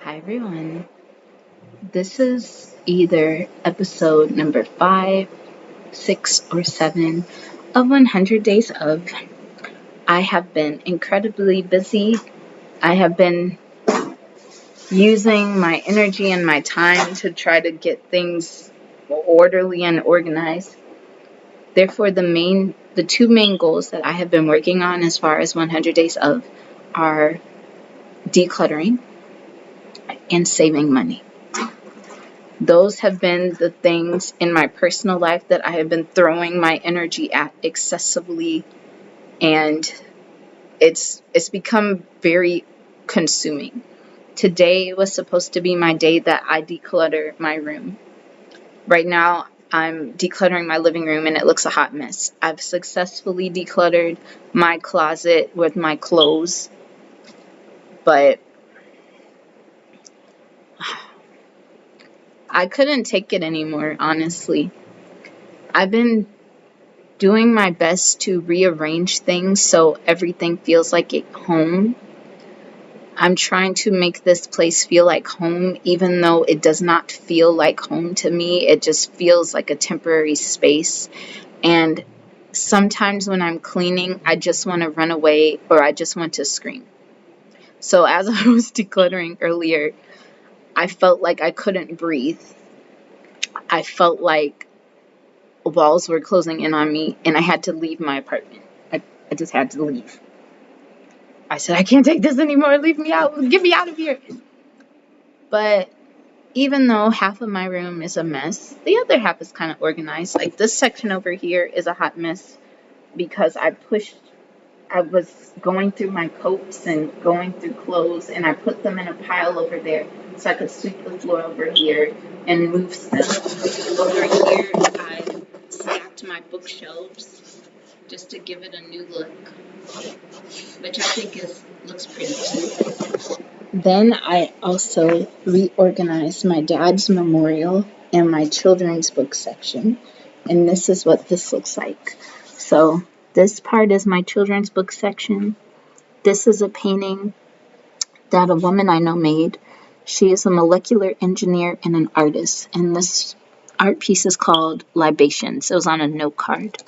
Hi everyone. This is either episode number 5, 6, or 7 of 100 Days of. I have been incredibly busy. I have been using my energy and my time to try to get things orderly and organized. Therefore, the two main goals that I have been working on as far as 100 Days of are decluttering and saving money. Those have been the things in my personal life that I have been throwing my energy at excessively, and it's become very consuming. Today was supposed to be my day that I declutter my room. Right now, I'm decluttering my living room and it looks a hot mess. I've successfully decluttered my closet with my clothes, but I couldn't take it anymore, honestly. I've been doing my best to rearrange things so everything feels like at home. I'm trying to make this place feel like home, even though it does not feel like home to me. It just feels like a temporary space. And sometimes when I'm cleaning, I just want to run away or I just want to scream. So as I was decluttering earlier, I felt like I couldn't breathe. I felt like walls were closing in on me and I had to leave my apartment. I just had to leave. I said, I can't take this anymore. Leave me out. Get me out of here. But even though half of my room is a mess, the other half is kind of organized. Like this section over here is a hot mess because I was going through my coats and going through clothes and I put them in a pile over there so I could sweep the floor over here and move stuff. Over here, I stacked my bookshelves just to give it a new look, which I think looks pretty cute. Then I also reorganized my dad's memorial and my children's book section, and this is what this looks like. So this part is my children's book section. This is a painting that a woman I know made. She is a molecular engineer and an artist, and this art piece is called Libations. It was on a note card.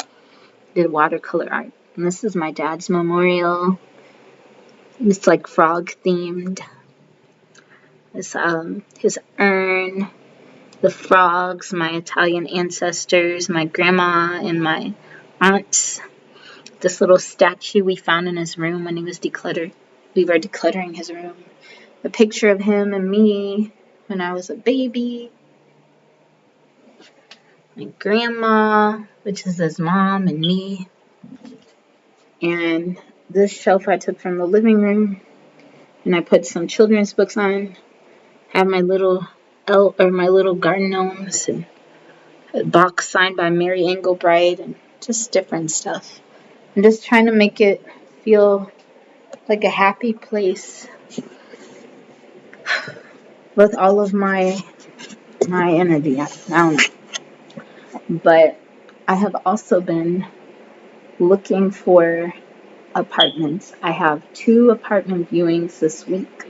Did watercolor art. And this is my dad's memorial. It's like frog themed. It's his urn, the frogs, my Italian ancestors, my grandma and my aunts. This little statue we found in his room when he was decluttered. We were decluttering his room. A picture of him and me when I was a baby. My grandma, which is his mom and me. And this shelf I took from the living room. And I put some children's books on. Have my little my little garden gnomes and a box signed by Mary Engelbreit and just different stuff. I'm just trying to make it feel like a happy place with all of my energy. I don't know. But I have also been looking for apartments. I have 2 apartment viewings this week,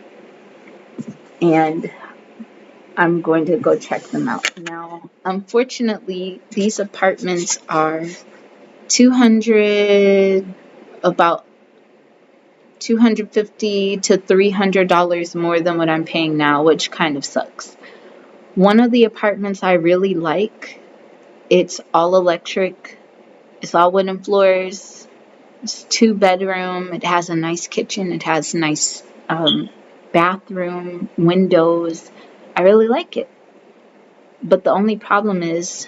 and I'm going to go check them out. Now, unfortunately, these apartments are about $250 to $300 more than what I'm paying now, which kind of sucks. One of the apartments I really like, it's all electric, it's all wooden floors, it's 2-bedroom, it has a nice kitchen, it has nice bathroom, windows. I really like it. But the only problem is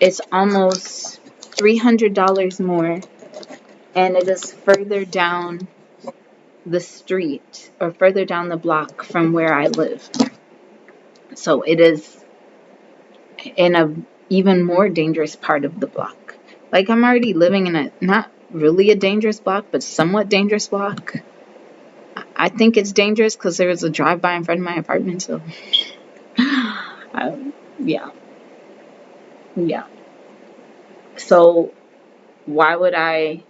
it's almost $300 more, and it is further down the street or further down the block from where I live. So it is in a even more dangerous part of the block. Like I'm already living in a not really a dangerous block, but somewhat dangerous block. I think it's dangerous because there was a drive-by in front of my apartment. So, yeah. So why would I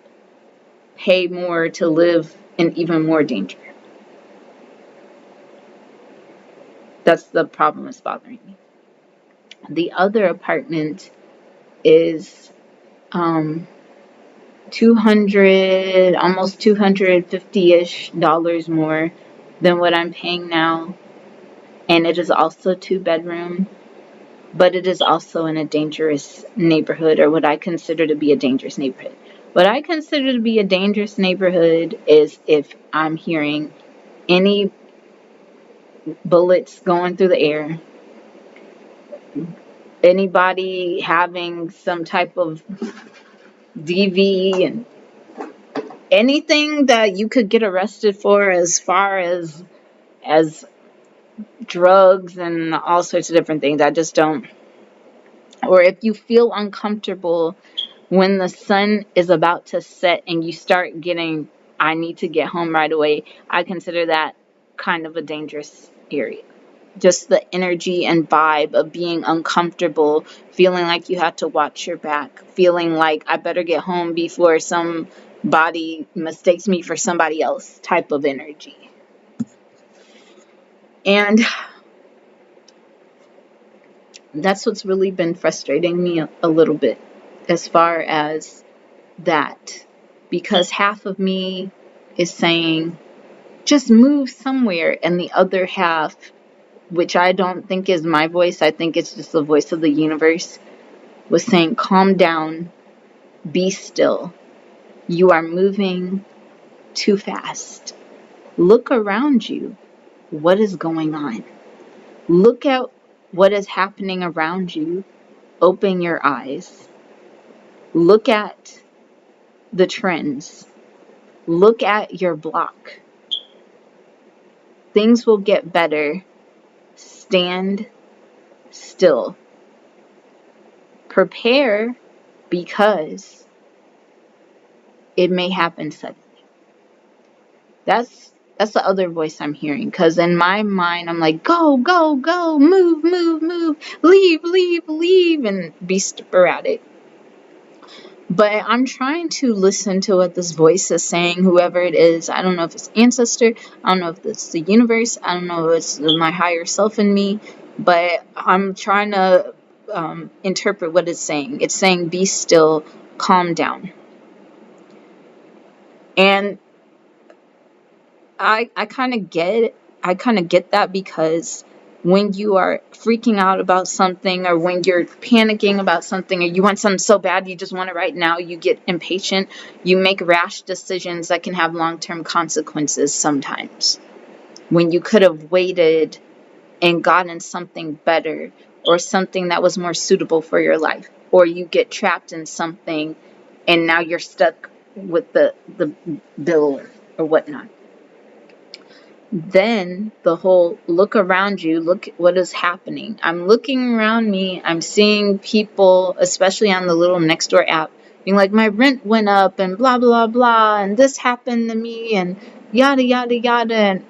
pay more to live in even more danger? That's the problem that's bothering me. The other apartment is 200, almost $250-ish more than what I'm paying now. And it is also 2-bedroom, but it is also in a dangerous neighborhood, or what I consider to be a dangerous neighborhood. What I consider to be a dangerous neighborhood is if I'm hearing any bullets going through the air, anybody having some type of DV, and anything that you could get arrested for as far as drugs and all sorts of different things. I just don't. Or if you feel uncomfortable when the sun is about to set and you start getting, I need to get home right away, I consider that kind of a dangerous area. Just the energy and vibe of being uncomfortable, feeling like you have to watch your back, feeling like I better get home before somebody mistakes me for somebody else type of energy. And that's what's really been frustrating me a little bit, as far as that, because half of me is saying just move somewhere, and the other half, which I don't think is my voice, I think it's just the voice of the universe, was saying calm down, be still, you are moving too fast, look around you, what is going on, look at what is happening around you, open your eyes, look at the trends, look at your block. Things will get better. Stand still. Prepare, because it may happen suddenly. That's the other voice I'm hearing, because in my mind I'm like, go, go, go, move, move, move, leave, leave, leave, and be sporadic. But I'm trying to listen to what this voice is saying, whoever it is. I don't know if it's ancestor, I don't know if it's the universe, I don't know if it's my higher self in me, but I'm trying to interpret what it's saying. It's saying be still, calm down. And I kind of get that, because when you are freaking out about something, or when you're panicking about something, or you want something so bad you just want it right now, you get impatient, you make rash decisions that can have long-term consequences sometimes, when you could have waited and gotten something better, or something that was more suitable for your life. Or you get trapped in something and now you're stuck with the bill or whatnot. Then the whole look around you, look what is happening. I'm looking around me, I'm seeing people, especially on the little Nextdoor app, being like, my rent went up and blah, blah, blah, and this happened to me and yada, yada, yada. And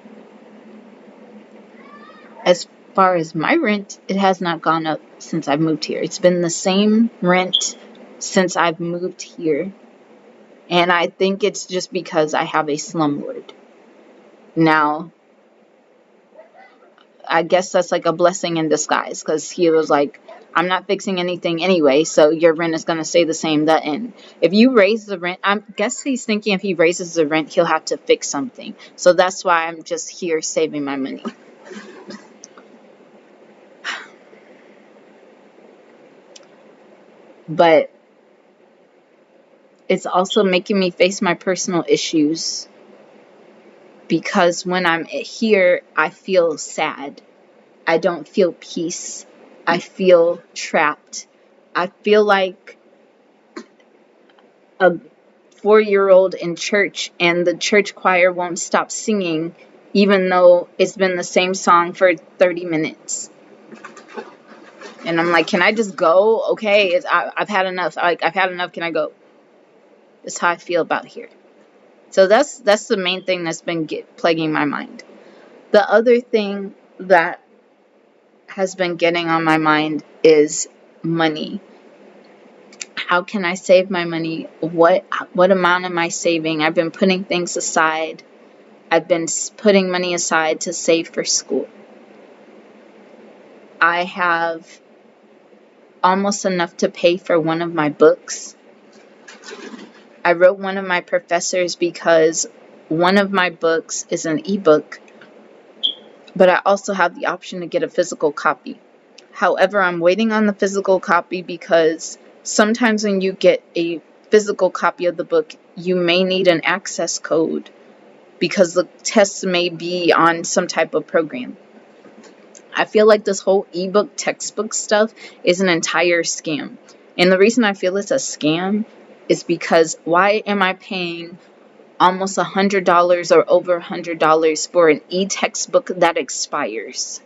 as far as my rent, it has not gone up since I've moved here. It's been the same rent since I've moved here. And I think it's just because I have a slumlord. Now, I guess that's like a blessing in disguise, because he was like, I'm not fixing anything anyway, so your rent is going to stay the same. If you raise the rent, I guess he's thinking if he raises the rent, he'll have to fix something. So that's why I'm just here saving my money. But it's also making me face my personal issues, because when I'm here, I feel sad. I don't feel peace. I feel trapped. I feel like a 4-year-old in church, and the church choir won't stop singing, even though it's been the same song for 30 minutes. And I'm like, can I just go? Okay, I've had enough. I've had enough. Can I go? That's how I feel about here. So that's the main thing that's been plaguing my mind. The other thing that has been getting on my mind is money. How can I save my money? What amount am I saving? I've been putting things aside. I've been putting money aside to save for school. I have almost enough to pay for one of my books. I wrote one of my professors because one of my books is an ebook, but I also have the option to get a physical copy. However, I'm waiting on the physical copy because sometimes when you get a physical copy of the book, you may need an access code because the tests may be on some type of program. I feel like this whole ebook textbook stuff is an entire scam. And the reason I feel it's a scam is because why am I paying almost $100 or over $100 for an e-textbook that expires?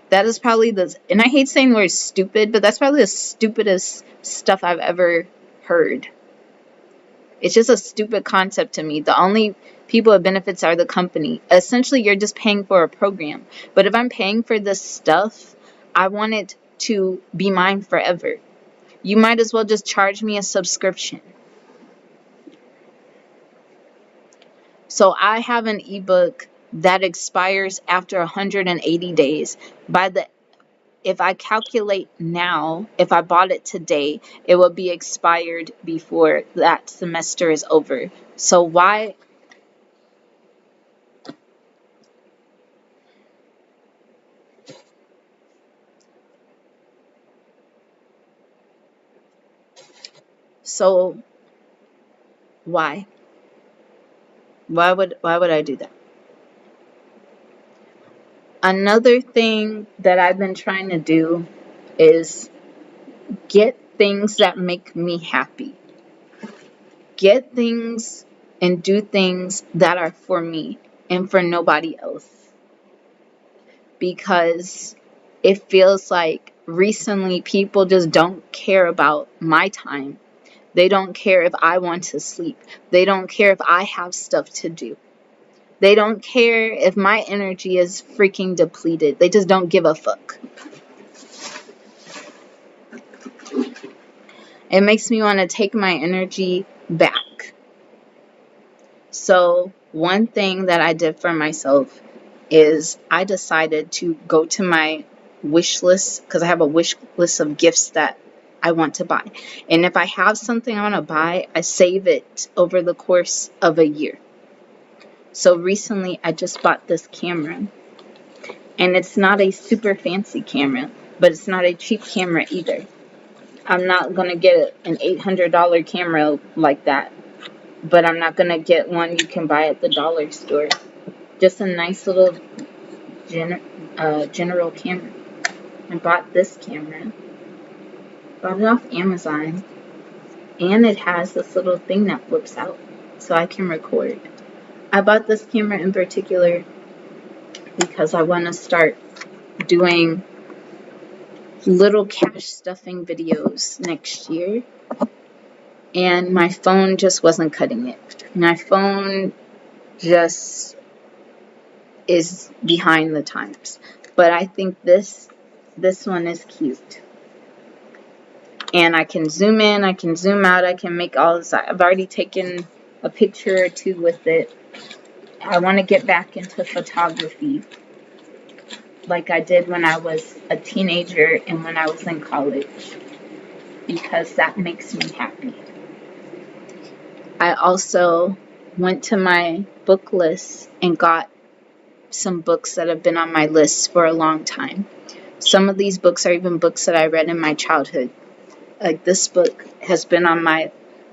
That is probably and I hate saying the word stupid, but that's probably the stupidest stuff I've ever heard. It's just a stupid concept to me. The only people it benefits are the company. Essentially, you're just paying for a program. But if I'm paying for this stuff, I want it to be mine forever. You might as well just charge me a subscription. So I have an ebook that expires after 180 days. If I calculate now, if I bought it today, it will be expired before that semester is over. So why? So why? Why would I do that? Another thing that I've been trying to do is get things that make me happy. Get things and do things that are for me and for nobody else. Because it feels like recently people just don't care about my time. They don't care if I want to sleep. They don't care if I have stuff to do. They don't care if my energy is freaking depleted. They just don't give a fuck. It makes me want to take my energy back. So one thing that I did for myself is I decided to go to my wish list, because I have a wish list of gifts that I want to buy. And if I have something I want to buy, I save it over the course of a year. So recently I just bought this camera. And it's not a super fancy camera, but it's not a cheap camera either. I'm not going to get an $800 camera like that, but I'm not going to get one you can buy at the dollar store. Just a nice little general camera. I bought this camera. Bought it off Amazon. And it has this little thing that flips out so I can record. I bought this camera in particular because I want to start doing little cash stuffing videos next year. And my phone just wasn't cutting it. My phone just is behind the times. But I think this one is cute. And I can zoom in, I can zoom out, I can make all this. I've already taken a picture or two with it. I want to get back into photography like I did when I was a teenager and when I was in college, because that makes me happy. I also went to my book list and got some books that have been on my list for a long time. Some of these books are even books that I read in my childhood. Like this book has been on my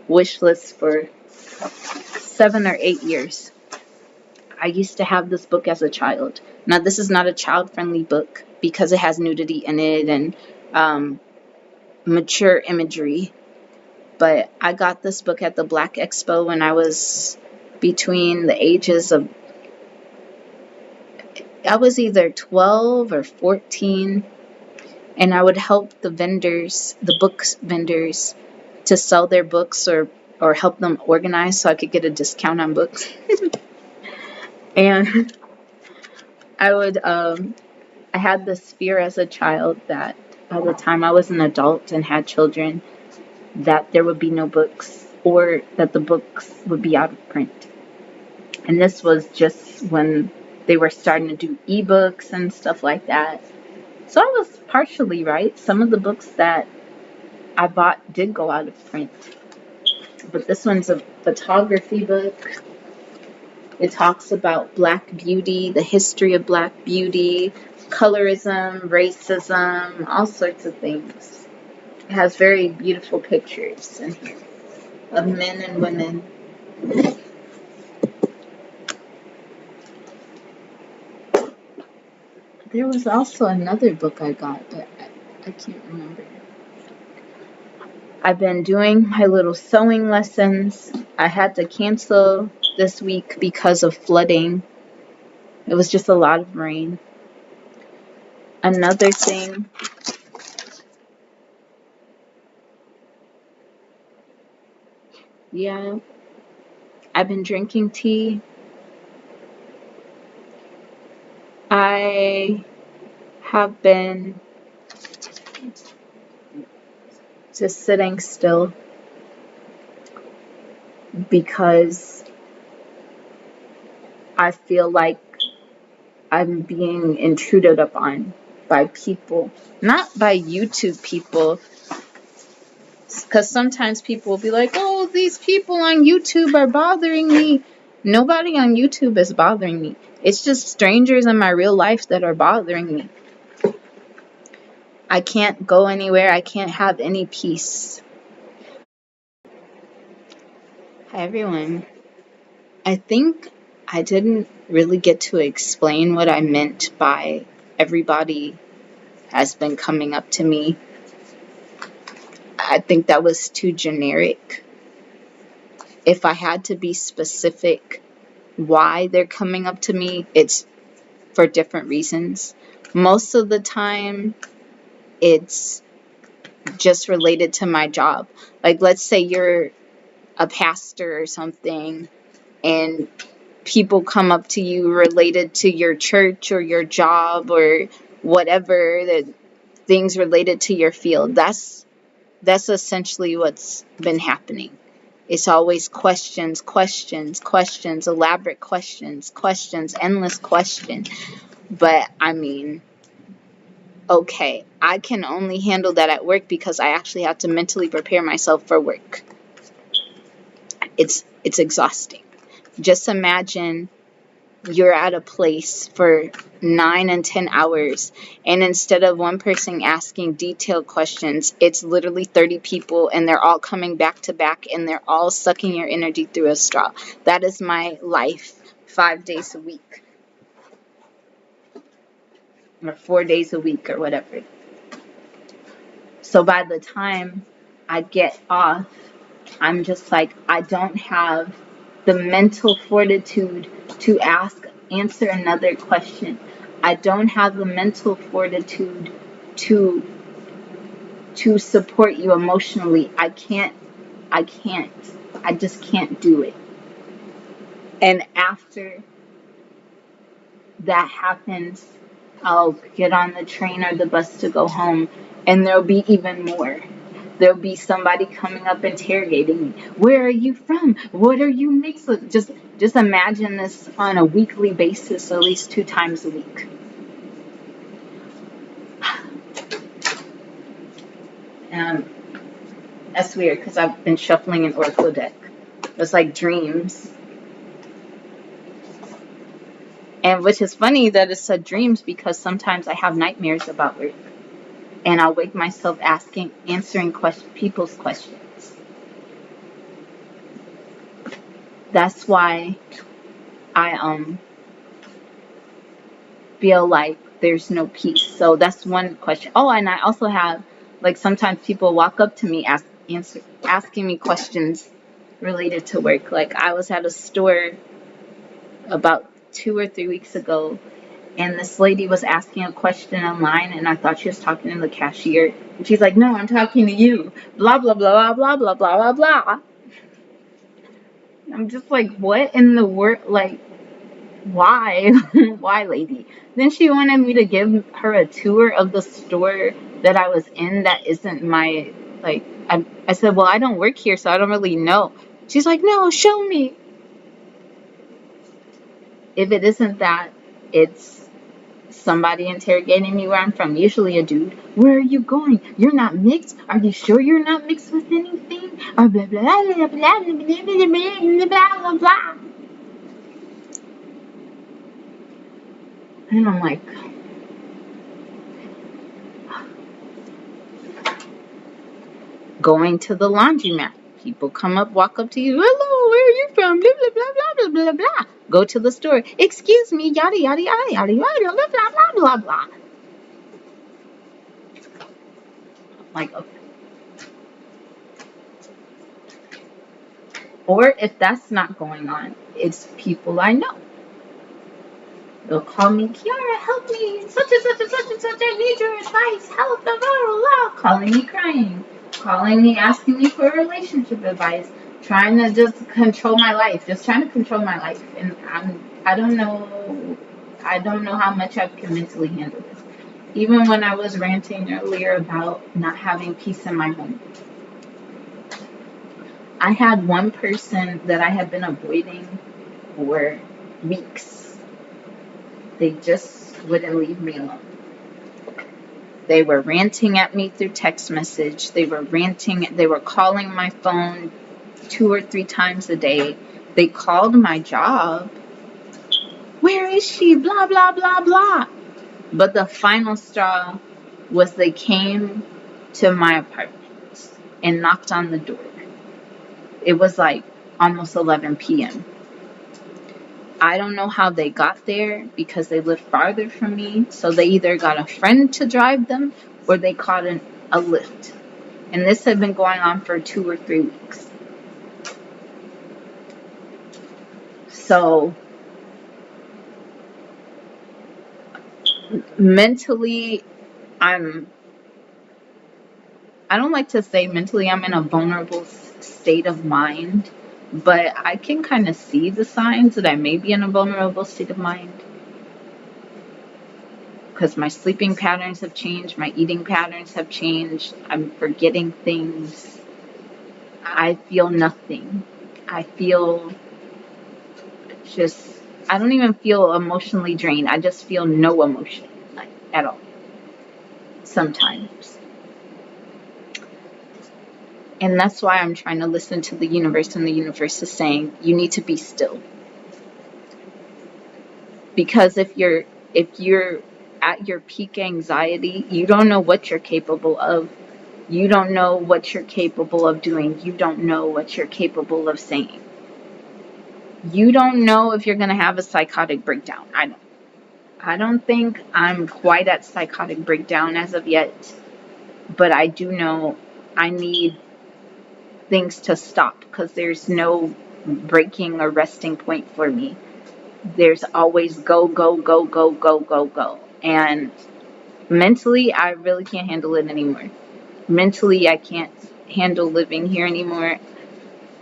wish list for 7 or 8 years. I used to have this book as a child. Now, this is not a child-friendly book because it has nudity in it and mature imagery. But I got this book at the Black Expo when I was between the ages of, I was either 12 or 14. And I would help the vendors, the books vendors, to sell their books or help them organize so I could get a discount on books. And I had this fear as a child that by the time I was an adult and had children, that there would be no books or that the books would be out of print. And this was just when they were starting to do ebooks and stuff like that. So I was partially right. Some of the books that I bought did go out of print. But this one's a photography book. It talks about Black beauty, the history of Black beauty, colorism, racism, all sorts of things. It has very beautiful pictures in here of men and women. There was also another book I got, but I can't remember. I've been doing my little sewing lessons. I had to cancel this week because of flooding. It was just a lot of rain. Another thing, yeah, I've been drinking tea. I have been just sitting still because I feel like I'm being intruded upon by people, not by YouTube people, because sometimes people will be like, oh, these people on YouTube are bothering me. Nobody on YouTube is bothering me. It's just strangers in my real life that are bothering me. I can't go anywhere. I can't have any peace. Hi, everyone. I think I didn't really get to explain what I meant by everybody has been coming up to me. I think that was too generic. If I had to be specific why they're coming up to me, it's for different reasons. Most of the time, it's just related to my job. Like, let's say you're a pastor or something, and people come up to you related to your church or your job or whatever, the things related to your field. That's essentially what's been happening. It's always questions, questions, questions, elaborate questions, questions, endless question. But I mean, okay, I can only handle that at work because I actually have to mentally prepare myself for work. It's exhausting. Just imagine you're at a place for 9 and 10 hours, and instead of one person asking detailed questions, it's literally 30 people, and they're all coming back to back, and they're all sucking your energy through a straw. That is my life 5 days a week, or 4 days a week, or whatever. So by the time I get off, I'm just like, I don't have the mental fortitude to answer another question. I don't have the mental fortitude to support you emotionally. I just can't do it. And after that happens, I'll get on the train or the bus to go home, and there'll be even more. There'll be somebody coming up interrogating me. Where are you from? What are you mixed with? Just imagine this on a weekly basis, at least 2 times a week. And that's weird because I've been shuffling an Oracle deck. It's like dreams. And which is funny that it said dreams because sometimes I have nightmares about work. And I'll wake myself answering people's questions. That's why I feel like there's no peace. So that's one question. Oh, and I also have, like, sometimes people walk up to me asking me questions related to work. Like, I was at a store about 2 or 3 weeks ago, and this lady was asking a question online, and I thought she was talking to the cashier. And she's like, no, I'm talking to you. Blah, blah, blah, blah, blah, blah, blah, blah. I'm just like, what in the world? Like, why? Why, lady? Then she wanted me to give her a tour of the store that I was in that isn't my, like, I said, well, I don't work here, so I don't really know. She's like, no, show me. If it isn't that, It's somebody interrogating me where I'm from, usually a dude. Where are you going? You're not mixed? Are you sure you're not mixed with anything? Or blah, blah, blah, blah, blah, blah, blah, blah, blah. And I'm like, going to the laundromat. People come up, walk up to you. Hello, where are you from? Blah, blah, blah, blah, blah, blah, blah. Go to the store. Excuse me, yada, yada, yada, yada, yada, blah, blah, blah, blah, blah. Like, okay. Or if that's not going on, it's people I know. They'll call me, Kiara, help me, such and such and such and such, I need your advice, help, blah, blah, blah, blah. Calling me crying, calling me, asking me for relationship advice, trying to just control my life, just trying to control my life. And I don't know how much I can mentally handle this. Even when I was ranting earlier about not having peace in my home. I had one person that I had been avoiding for weeks. They just wouldn't leave me alone. They were ranting at me through text message. They were calling my phone 2 or 3 times a day. They called my job. Where is she? Blah, blah, blah, blah. But the final straw was they came to my apartment and knocked on the door. It was like almost 11 p.m. I don't know how they got there because they live farther from me. So they either got a friend to drive them or they caught a Lyft. And this had been going on for 2 or 3 weeks. So mentally, I don't like to say mentally I'm in a vulnerable state of mind, but I can kind of see the signs that I may be in a vulnerable state of mind. Because my sleeping patterns have changed, my eating patterns have changed, I'm forgetting things. I feel nothing. I feel I don't even feel emotionally drained. I just feel no emotion, like, at all. Sometimes. And that's why I'm trying to listen to the universe, and the universe is saying, you need to be still. Because if you're at your peak anxiety, you don't know what you're capable of. You don't know what you're capable of doing. You don't know what you're capable of saying. You don't know if you're going to have a psychotic breakdown. I don't think I'm quite at psychotic breakdown as of yet, but I do know I need things to stop because there's no breaking or resting point for me. There's always go, go, go, go, go, go, go. And mentally, I really can't handle it anymore. Mentally, I can't handle living here anymore.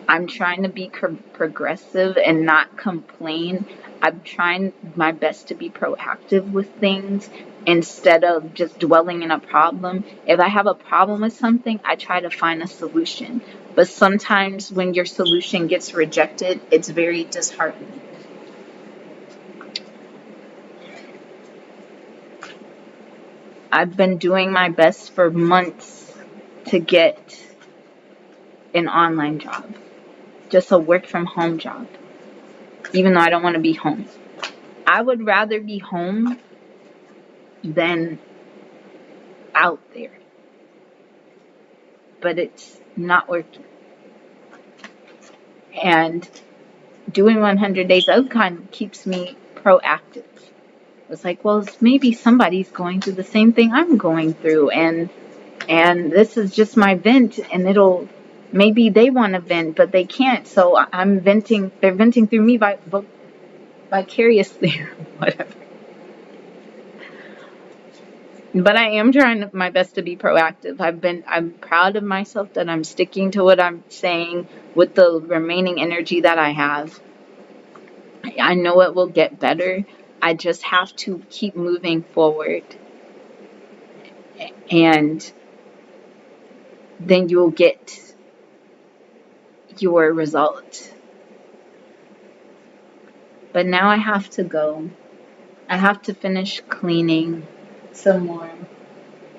I'm trying to be progressive and not complain. I'm trying my best to be proactive with things instead of just dwelling in a problem. If I have a problem with something, I try to find a solution. But sometimes when your solution gets rejected, it's very disheartening. I've been doing my best for months to get an online job, just a work from home job, even though I don't want to be home. I would rather be home than out there, but it's not working. And doing 100 days out kind of keeps me proactive. It's like, well, maybe somebody's going through the same thing I'm going through, and this is just my vent, and maybe they want to vent, but they can't, so I'm venting. They're venting through me vicariously, or whatever. But I am trying my best to be proactive. I'm proud of myself that I'm sticking to what I'm saying with the remaining energy that I have. I know it will get better. I just have to keep moving forward. And then you'll get your result. But now I have to go. I have to finish cleaning some more.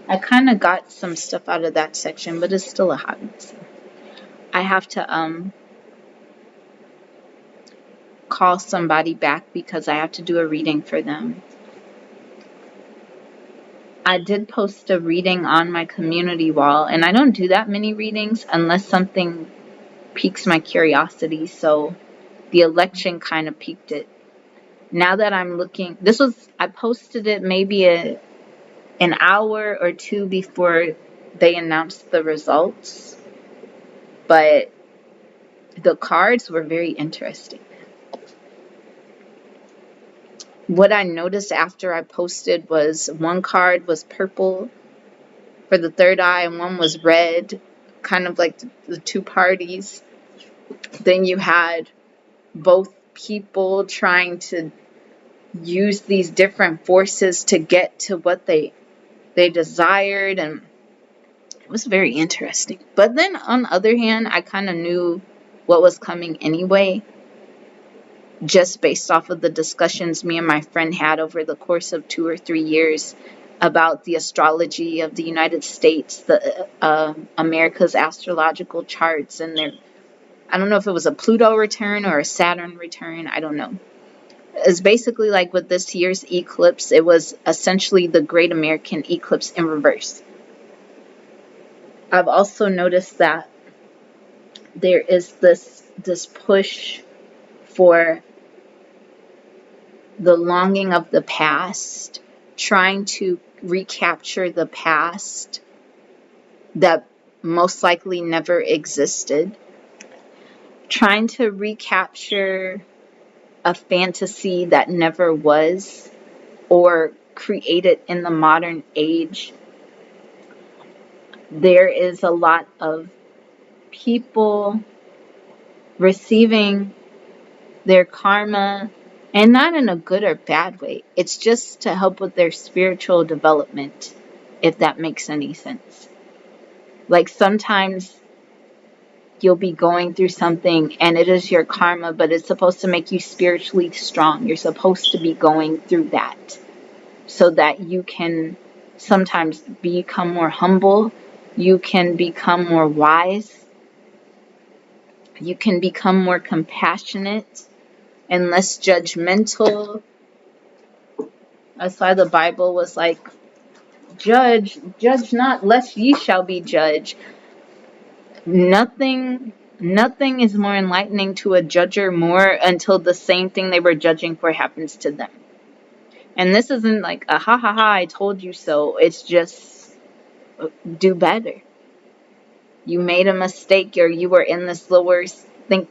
I kind of got some stuff out of that section, but it's still a hot mess. I have to call somebody back because I have to do a reading for them. I did post a reading on my community wall, and I don't do that many readings unless something piques my curiosity, so the election kind of piqued it. Now that I'm looking, I posted it maybe an hour or two before they announced the results, but the cards were very interesting. What I noticed after I posted was one card was purple for the third eye and one was red, kind of like the two parties. Then you had both people trying to use these different forces to get to what they desired, and it was very interesting. But then on the other hand, I kind of knew what was coming anyway, just based off of the discussions me and my friend had over the course of 2 or 3 years about the astrology of the United States, the America's astrological charts, and I don't know if it was a Pluto return or a Saturn return, I don't know. It's basically like with this year's eclipse, it was essentially the Great American Eclipse in reverse. I've also noticed that there is this push for the longing of the past, trying to recapture the past that most likely never existed, trying to recapture a fantasy that never was or created in the modern age. There is a lot of people receiving their karma, and not in a good or bad way. It's just to help with their spiritual development, if that makes any sense. Like sometimes you'll be going through something and it is your karma, but it's supposed to make you spiritually strong. You're supposed to be going through that so that you can sometimes become more humble. You can become more wise. You can become more compassionate and less judgmental. That's why the Bible was like, judge not, lest ye shall be judged. Nothing is more enlightening to a judger more until the same thing they were judging for happens to them. And this isn't like a ha ha ha, I told you so. It's just do better. You made a mistake, or you were in this lower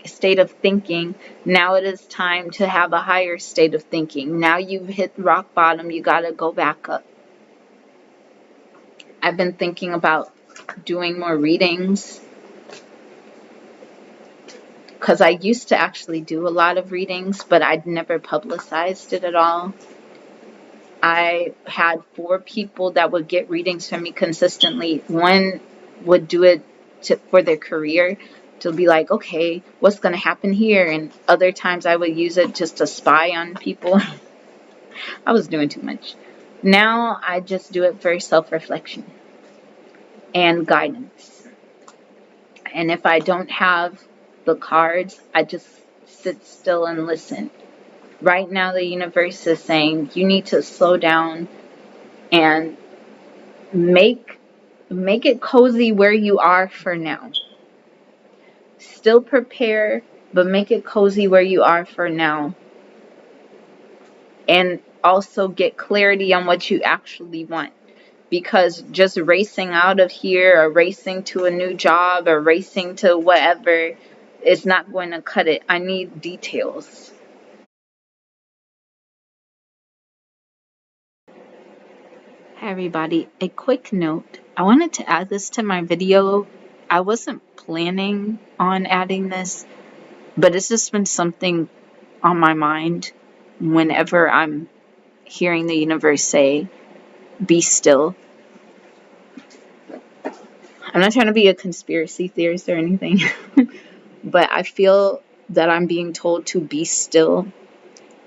state of thinking. Now it is time to have a higher state of thinking. Now you've hit rock bottom. You got to go back up. I've been thinking about doing more readings because I used to actually do a lot of readings, but I'd never publicized it at all. I had 4 people that would get readings from me consistently. One would do it for their career, to be like, okay, what's going to happen here? And other times I would use it just to spy on people. I was doing too much. Now I just do it for self-reflection and guidance. And if I don't have the cards, I just sit still and listen. Right now the universe is saying you need to slow down and make it cozy where you are for now. Still prepare, but make it cozy where you are for now. And also get clarity on what you actually want. Because just racing out of here, or racing to a new job, or racing to whatever, is not going to cut it. I need details. Hi everybody, a quick note. I wanted to add this to my video. I wasn't planning on adding this, but it's just been something on my mind whenever I'm hearing the universe say, be still. I'm not trying to be a conspiracy theorist or anything, but I feel that I'm being told to be still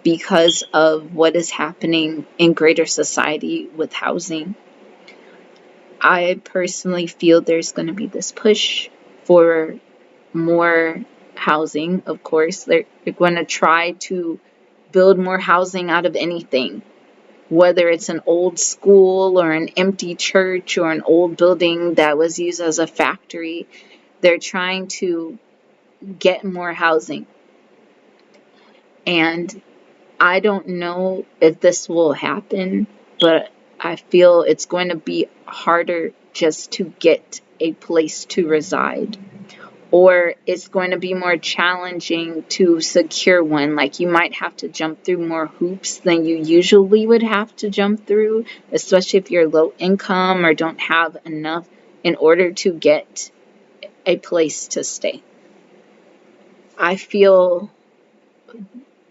because of what is happening in greater society with housing. I personally feel there's going to be this push for more housing. Of course, they're going to try to build more housing out of anything, whether it's an old school or an empty church or an old building that was used as a factory. They're trying to get more housing. And I don't know if this will happen, but I feel it's going to be harder just to get a place to reside. Or it's going to be more challenging to secure one. Like, you might have to jump through more hoops than you usually would have to jump through, especially if you're low income or don't have enough in order to get a place to stay. I feel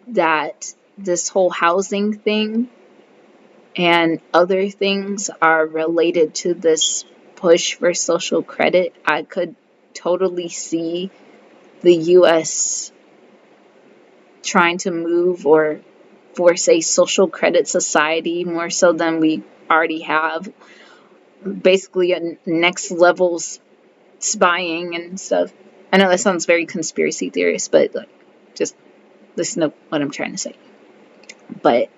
that this whole housing thing and other things are related to this push for social credit. I could totally see the US trying to move or force a social credit society more so than we already have. Basically, a next level spying and stuff. I know that sounds very conspiracy theorist, but like, just listen to what I'm trying to say. But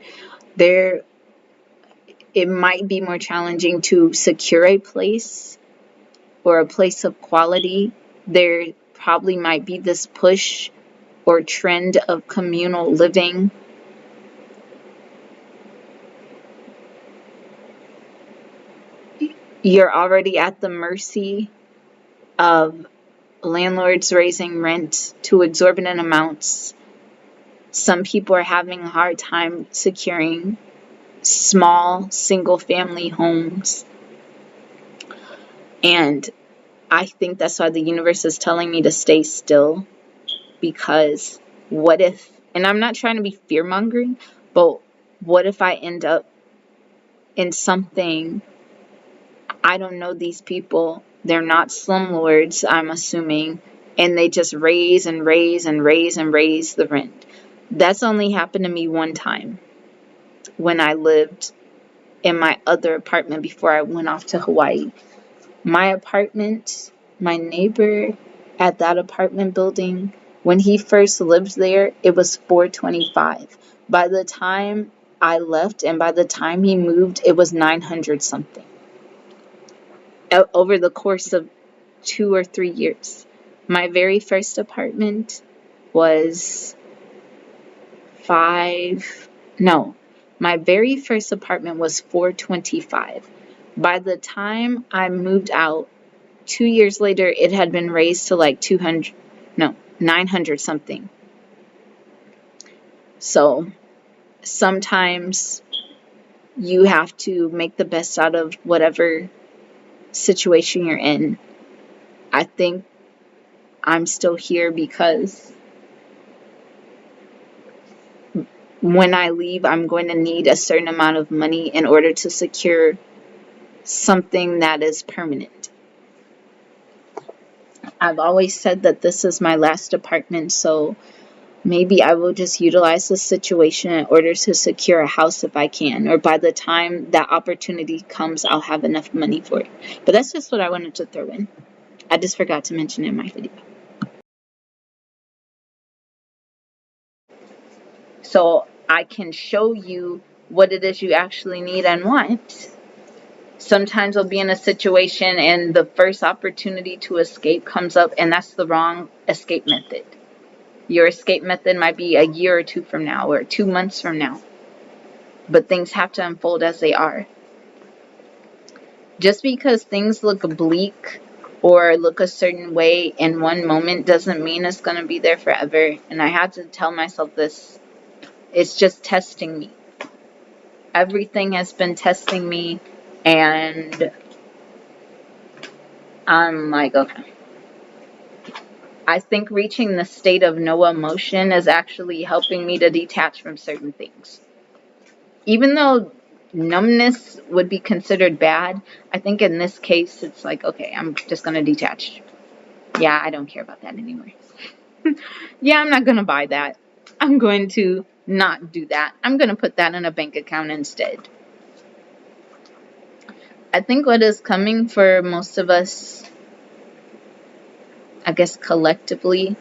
it might be more challenging to secure a place or a place of quality. There probably might be this push or trend of communal living. You're already at the mercy of landlords raising rent to exorbitant amounts. Some people are having a hard time securing small single-family homes. And I think that's why the universe is telling me to stay still, because what if, and I'm not trying to be fear-mongering, but what if I end up in something, I don't know these people, they're not slumlords, I'm assuming, and they just raise and raise and raise and raise the rent. That's only happened to me one time when I lived in my other apartment before I went off to Hawaii. My apartment, my neighbor at that apartment building, when he first lived there, it was $425. By the time I left and by the time he moved, it was $900 something. Over the course of 2 or 3 years. My very first apartment was my very first apartment was $425. By the time I moved out, 2 years later, it had been raised to like 900 something. So sometimes you have to make the best out of whatever situation you're in. I think I'm still here because when I leave, I'm going to need a certain amount of money in order to secure something that is permanent. I've always said that this is my last apartment, so maybe I will just utilize this situation in order to secure a house if I can, or by the time that opportunity comes, I'll have enough money for it. But that's just what I wanted to throw in. I just forgot to mention in my video. So I can show you what it is you actually need and want. Sometimes we'll be in a situation and the first opportunity to escape comes up, and that's the wrong escape method. Your escape method might be a year or two from now or 2 months from now. But things have to unfold as they are. Just because things look bleak or look a certain way in one moment doesn't mean it's going to be there forever. And I had to tell myself this. It's just testing me. Everything has been testing me, and I'm like, okay. I think reaching the state of no emotion is actually helping me to detach from certain things. Even though numbness would be considered bad, I think in this case it's like, okay, I'm just going to detach. Yeah, I don't care about that anymore. Yeah, I'm not going to buy that. I'm going to not do that. I'm going to put that in a bank account instead. I think what is coming for most of us, I guess collectively,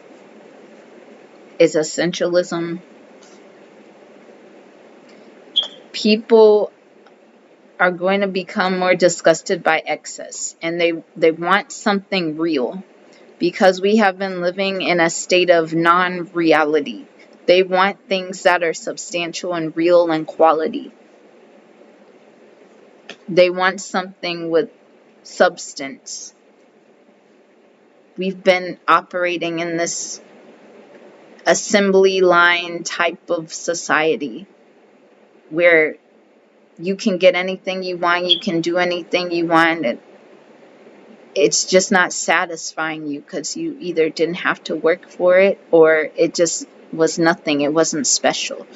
is essentialism. People are going to become more disgusted by excess, and they want something real, because we have been living in a state of non-reality. They want things that are substantial and real and quality. They want something with substance. We've been operating in this assembly line type of society where you can get anything you want, you can do anything you want, and it's just not satisfying you because you either didn't have to work for it or it just was nothing. It wasn't special.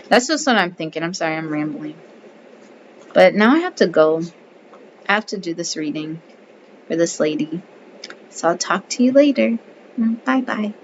That's just what I'm thinking. I'm sorry, I'm rambling. But now I have to go. I have to do this reading for this lady. So I'll talk to you later. Bye-bye.